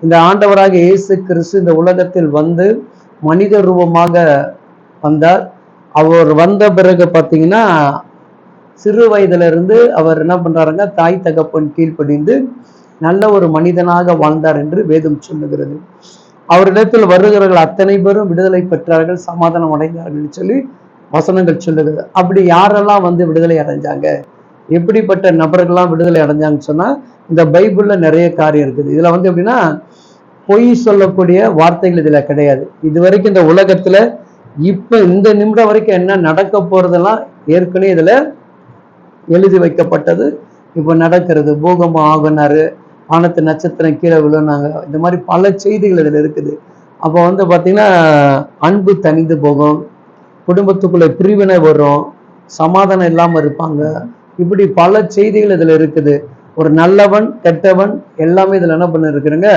இந்த ஆண்டவராக இயேசு கிறிஸ்து இந்த உலகத்தில் வந்து மனித ரூபமாக வந்தார். அவர் வந்த பிறகு பார்த்தீங்கன்னா சிறு வயதுல இருந்து அவர் என்ன பண்றாருங்க, தாய் தகப்பன் கீழ்ப்படிந்து நல்ல ஒரு மனிதனாக வாழ்ந்தார் என்று வேதம் சொல்லுகிறது. அவரிடத்தில் வருகிறவர்கள் அத்தனை பேரும் விடுதலை பெற்றார்கள், சமாதானம் அடைந்தார்கள் சொல்லி வசனங்கள் சொல்லுகிறது. அப்படி யாரெல்லாம் வந்து விடுதலை அடைஞ்சாங்க, எப்படிப்பட்ட நபர்கள்லாம் விடுதலை அடைஞ்சாங்கன்னு சொன்னா இந்த பைபிள்ல நிறைய காரியம் இருக்குது. இதுல வந்து எப்படின்னா பொய் சொல்லக்கூடிய வார்த்தைகள் இதுல கிடையாது. இது வரைக்கும் இந்த உலகத்துல இப்ப இந்த நிமிடம் வரைக்கும் என்ன நடக்க போறதெல்லாம் ஏற்கனவே இதுல எழுதி வைக்கப்பட்டது. இப்ப நடக்கிறது. பூகம்பம் ஆகுனாரு, வானத்து நட்சத்திரம் கீழே விழுனாங்க, இந்த மாதிரி பல செய்திகள் இதுல இருக்குது. அப்போ வந்து பாத்தீங்கன்னா அன்பு தனிந்து போகும், குடும்பத்துக்குள்ள பிரிவினை வரும், சமாதானம் இல்லாம இருப்பாங்க, இப்படி பல செய்திகள் இதுல இருக்குது. ஒரு நல்லவன் கெட்டவன் எல்லாமே இதுல என்ன பண்ண இருக்கிறாங்க.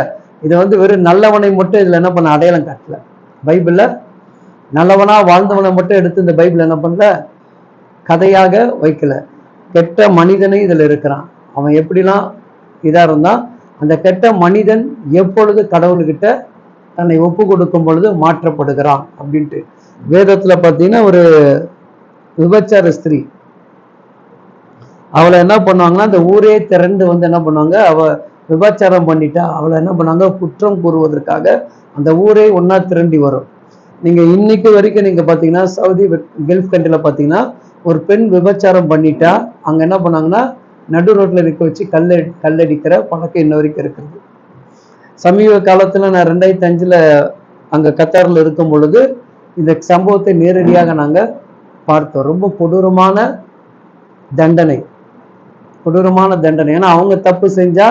இதை வந்து வெறும் நல்லவனை மட்டும் இதுல என்ன பண்ண அடையாளம் காட்டல. பைபிள்ல நல்லவனா வாழ்ந்தவனை மட்டும் எடுத்து இந்த பைபிள் என்ன பண்ணல, கதையாக வைக்கல. கெட்ட மனிதனை இதுல இருக்கிறான். அவன் எப்படிலாம் இதா இருந்தான், அந்த கெட்ட மனிதன் எப்பொழுது கடவுள்கிட்ட தன்னை ஒப்பு கொடுக்கும் பொழுது மாற்றப்படுகிறான் அப்படின்ட்டு வேதத்துல பார்த்தீங்கன்னா ஒரு விபச்சார ஸ்திரீ, அவளை என்ன பண்ணுவாங்கன்னா அந்த ஊரே திரண்டு வந்து என்ன பண்ணுவாங்க, அவ விபச்சாரம் பண்ணிட்டா அவளை என்ன பண்ணாங்க, குற்றம் கூறுவதற்காக அந்த ஊரே ஒன்னா திரண்டி வரும். நீங்க இன்னைக்கு வரைக்கும் நீங்க பாத்தீங்கன்னா சவுதி கல்ஃப் கண்ட்ரில பாத்தீங்கன்னா ஒரு பெண் விபச்சாரம் பண்ணிட்டா அங்க என்ன பண்ணாங்கன்னா நடு ரோட்ல நிற்க வச்சு கல்லடிக்கிற பழக்கம் இன்ன வரைக்கும் இருக்குது. சமீப காலத்துல நான் 2005 அங்க கத்தார்ல இருக்கும் பொழுது இந்த சம்பவத்தை நேரடியாக நாங்க பார்த்தோம். ரொம்ப கொடூரமான தண்டனை, கொடூரமான தண்டனை. ஏன்னா அவங்க தப்பு செஞ்சா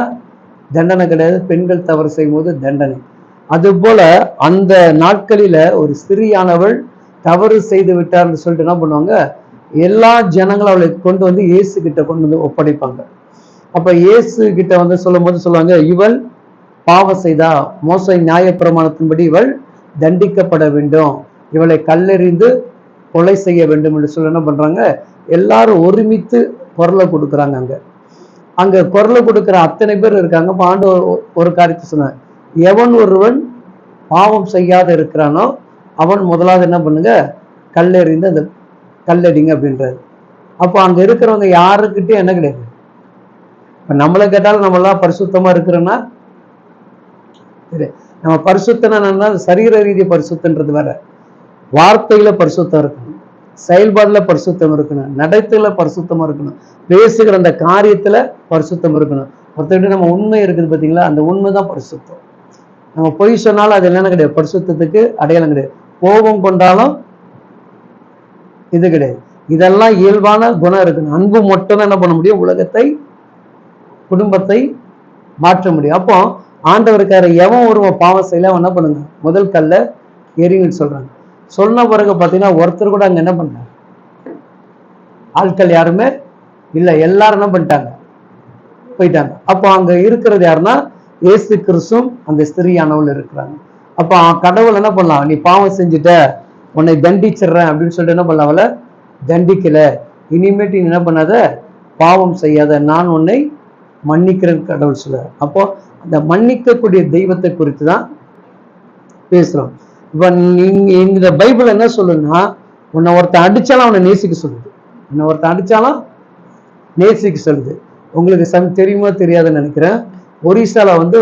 தண்டனை கிடையாது, பெண்கள் தவறு செய்யும் போது தண்டனை. அது போல அந்த நாட்களில ஒரு ஸ்திரீயானவள் தவறு செய்து விட்டார்னு சொல்லிட்டு என்ன பண்ணுவாங்க, எல்லா ஜனங்களும் அவளை கொண்டு வந்து இயேசு கிட்ட கொண்டு வந்து ஒப்படைப்பாங்க. அப்ப இயேசு கிட்ட வந்து சொல்லும் போது சொல்லுவாங்க, இவள் பாவம் செய்தா, மோச நியாய பிரமாணத்தின்படி இவள் தண்டிக்கப்பட வேண்டும், இவளை கல்லெறிந்து கொலை செய்ய வேண்டும் என்று சொல்லி என்ன பண்றாங்க, எல்லாரும் ஒருமித்து குரலை கொடுக்குறாங்க. அங்க குரலை கொடுக்குற அத்தனை பேர் இருக்காங்க. அப்ப ஆண்டவர் ஒரு காரியத்தை சொன்னார், எவன் ஒருவன் பாவம் செய்யாத இருக்கிறானோ அவன் முதலாவது என்ன பண்ணுங்க, கல்லெறிந்து அந்த கல்லடிங்க அப்படின்றாரு. அப்போ அங்க இருக்கிறவங்க யாருக்கிட்டே என்ன கிடையாது. இப்ப நம்மளை கேட்டாலும் நம்ம எல்லாம் பரிசுத்தமா இருக்கிறோன்னா, நம்ம பரிசுத்தனா சரீர ரீதிய பரிசுத்தன்றது வேற, வார்த்தையில பரிசுத்தம் இருக்கணும், செயல்பாடுல பரிசுத்தம் இருக்கணும், நடத்தையில பரிசுத்தமா இருக்கணும், பேசுகிற அந்த காரியத்துல பரிசுத்தம் இருக்கணும். ஒருத்தர் நம்ம உண்மை இருக்குது பாத்தீங்களா, அந்த உண்மைதான் பரிசுத்தம். நம்ம பொய் சொன்னாலும் அது என்னன்னு கிடையாது, பரிசுத்தத்துக்கு அடையாளம் கிடையாது. கோபம் கொண்டாலும் இது கிடையாது. இதெல்லாம் இயல்பான குணம் இருக்கணும். அன்பு மட்டும் என்ன பண்ண முடியும், உலகத்தை குடும்பத்தை மாற்ற முடியும். அப்போ ஆண்டவருக்கார எவன் ஒருவன் பாவம் செய்யல அவன் என்ன பண்ணுங்க, முதல் கல்ல எரிங்கன்னு சொல்றாங்க. சொன்ன பிறகு பாத்தீங்கன்னா ஒருத்தர் கூட அங்க என்ன பண்ணாங்க, ஆட்கள் யாருமே இல்ல, எல்லாரும் என்ன பண்ணிட்டாங்க, போயிட்டாங்க. அப்போ அங்க இருக்கிறது யாருன்னா இயேசு கிறிஸ்துவும் அந்த ஸ்திரீயானவள் இருக்கிறாங்க. அப்ப கடவுள் என்ன பண்ணலாம், நீ பாவம் செஞ்சுட்ட உன்னை தண்டிச்சிடுறேன் அப்படின்னு சொல்லிட்டு என்ன பண்ணலாம், அவளை தண்டிக்கல, இனிமேட்டு நீ என்ன பண்ணாத, பாவம் செய்யாத, நான் உன்னை மன்னிக்கிறேன் கடவுள் சொல்றார். அப்போ அந்த மன்னிக்கக்கூடிய தெய்வத்தை குறித்து தான் பேசுறோம். இப்ப நீங்க இந்த பைபிள் என்ன சொல்லுன்னா, உன்னை ஒருத்தன் அடிச்சாலும் அவனை நேசிக்க சொல்லுது, உன்னை ஒருத்தன் அடிச்சாலும் நேசிக்க சொல்லுது. உங்களுக்கு தெரியுமோ தெரியாதுன்னு நினைக்கிறேன், ஒரிசால வந்து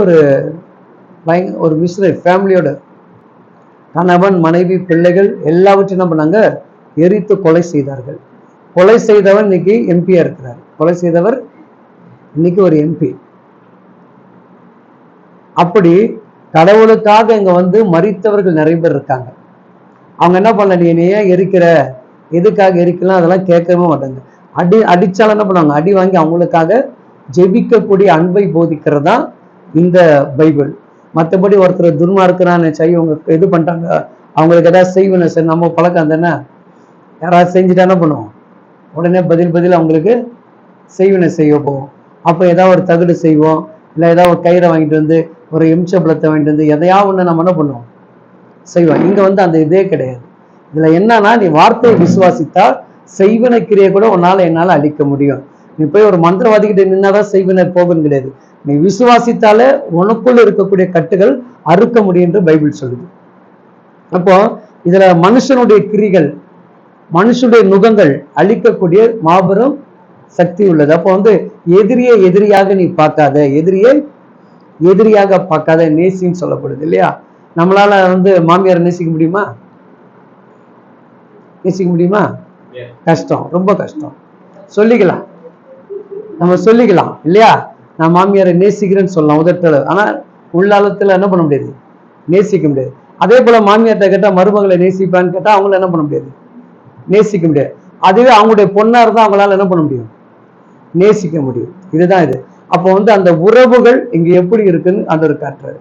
ஒரு மிஸ்ரே ஃபேமிலியோட கணவன் மனைவி பிள்ளைகள் எல்லாவற்றையும் என்ன பண்ணாங்க, எரித்து கொலை செய்தார்கள். கொலை செய்தவர் இன்னைக்கு எம்பியா இருக்கிறார், கொலை செய்தவர் இன்னைக்கு ஒரு எம்பி. அப்படி கடவுளுக்காக இங்க வந்து மரித்தவர்கள் நிறைய பேர் இருக்காங்க. அவங்க என்ன பண்ண, நீ ஏன் எரிக்கிற, எதுக்காக எரிக்கலாம், அதெல்லாம் கேட்கவே மாட்டாங்க. அடிச்சாலும் என்ன பண்ணுவாங்க, அடி வாங்கி அவங்களுக்காக ஜெபிக்கக்கூடிய அன்பை போதிக்கிறதா இந்த பைபிள். மற்றபடி ஒருத்தர் துன்மார்க்கிறான்னு அவங்க இது பண்ணிட்டாங்க, அவங்களுக்கு ஏதாவது செய்வேன் சார், நம்ம பழக்கம் தானே, யாராவது செஞ்சுட்டா என்ன பண்ணுவோம், உடனே பதில் அவங்களுக்கு செய்வினை செய்ய போவோம். அப்போ ஏதாவது ஒரு தகுடு செய்வோம், இல்லை ஏதாவது ஒரு கயிறை வாங்கிட்டு வந்து ஒரு எம்சபலத்தை வாங்கிட்டு வந்து எதையாவது ஒன்று நம்ம என்ன பண்ணுவோம், செய்வோம். இங்க வந்து அந்த இதே கிடையாது. இதுல என்னன்னா, நீ வார்த்தையை விசுவாசித்தா செய்வினை கிரியை கூட உன்னால என்னால அழிக்க முடியும். நீ போய் ஒரு மந்திரவாதிகிட்ட நின்னாதான் செய்வினை போகுன்னு கிடையாது. நீ விசுவாசித்தாலே உனக்குள்ள இருக்கக்கூடிய கட்டுகள் அறுக்க முடியும் என்று பைபிள் சொல்லுது. அப்போ இதுல மனுஷனுடைய கிரிகள், மனுஷனுடைய நுகங்கள் அழிக்கக்கூடிய மாபெரும் சக்தி உள்ளது. அப்போ எதிரியை எதிரியாக நீ பார்க்காத, எதிரியை எதிரியாக பார்க்காத, நேசின்னு சொல்லப்படுது இல்லையா? நம்மளால மாமியாரை நேசிக்க முடியுமா? நேசிக்க முடியுமா? கஷ்டம், ரொம்ப கஷ்டம். சொல்லிக்கலாம், நம்ம சொல்லிக்கலாம் இல்லையா? நான் மாமியாரை நேசிக்கிறேன்னு சொல்லலாம் உதட்டளவு, ஆனா உள்ளாலத்துல என்ன பண்ண முடியாது, நேசிக்க முடியாது. அதே போல மாமியார்ட்ட கேட்டா மருமகளை நேசிப்பான்னு கேட்டா அவங்கள என்ன பண்ண முடியாது, நேசிக்க முடியாது. அதுவே அவங்களுடைய பொண்ணா இருந்தா அவங்களால என்ன பண்ண முடியும், நேசிக்க முடியும். இதுதான் இது. அப்போ அந்த உறவுகள் இங்க எப்படி இருக்குன்னு ஆண்டவர் காட்டுறாரு.